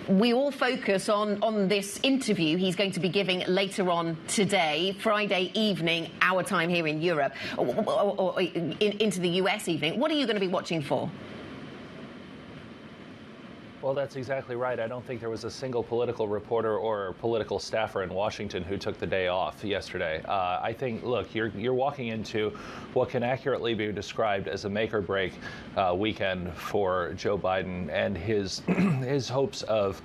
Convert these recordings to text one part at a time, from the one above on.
we all focus on this interview he's going to be giving later on today, Friday evening, our time here in Europe, or into the US evening. What are you going to be watching for? Well, that's exactly right. I don't think there was a single political reporter or political staffer in Washington who took the day off yesterday. I think, look, you're walking into what can accurately be described as a make-or-break weekend for Joe Biden and his his hopes of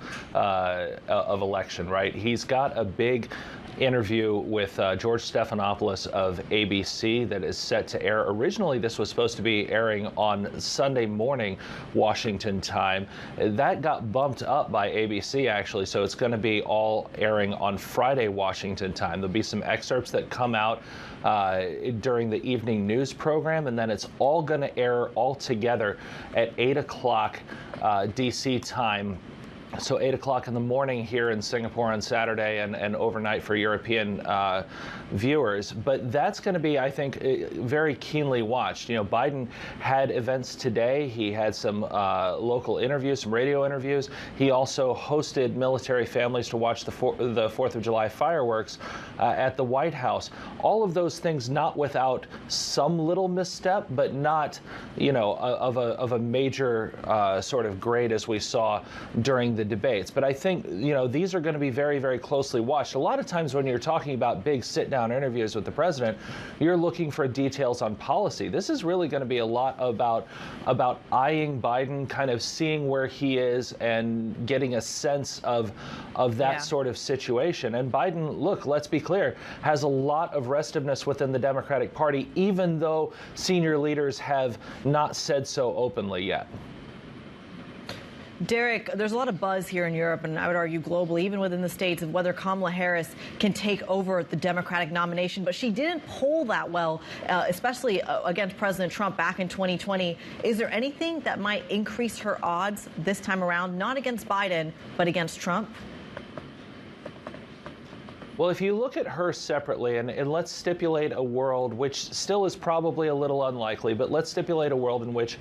election. Right? He's got a big interview with George Stephanopoulos of ABC that is set to air. Originally, this was supposed to be airing on Sunday morning, Washington time. That got bumped up by ABC, actually, so it's going to be all airing on Friday, Washington time. There'll be some excerpts that come out during the evening news program, and then it's all going to air all together at 8 o'clock D.C. time. So 8 o'clock in the morning here in Singapore on Saturday, and overnight for European viewers. But that's going to be, I think, very keenly watched. You know, Biden had events today. He had some local interviews, some radio interviews. He also hosted military families to watch the 4th of July fireworks at the White House. All of those things not without some little misstep, but not, you know, of a major sort of grade as we saw during the debates. But I think, you know, these are going to be very, very closely watched. A lot of times when you're talking about big sit-down interviews with the president, you're looking for details on policy. This is really going to be a lot about eyeing Biden, kind of seeing where he is and getting a sense of that sort of situation. And Biden, look, let's be clear, has a lot of restiveness within the Democratic Party, even though senior leaders have not said so openly yet. Derek, there's a lot of buzz here in Europe, and I would argue globally, even within the states, of whether Kamala Harris can take over the Democratic nomination. But she didn't poll that well, especially against President Trump back in 2020. Is there anything that might increase her odds this time around, not against Biden, but against Trump? Well, if you look at her separately, and let's stipulate a world, which still is probably a little unlikely, but let's stipulate a world in which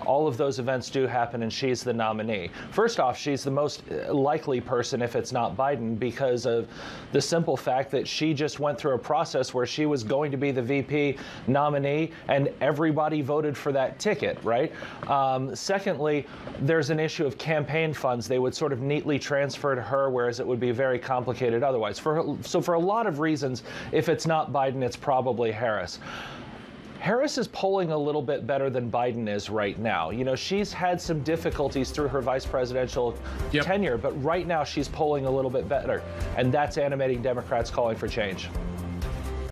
all of those events do happen and she's the nominee. First off, she's the most likely person if it's not Biden, because of the simple fact that she just went through a process where she was going to be the VP nominee and everybody voted for that ticket, right? Secondly, there's an issue of campaign funds. They would sort of neatly transfer to her, whereas it would be very complicated otherwise. So for a lot of reasons, if it's not Biden, it's probably Harris. Harris is polling a little bit better than Biden is right now. You know, she's had some difficulties through her vice presidential tenure, but right now she's polling a little bit better, and that's animating Democrats calling for change.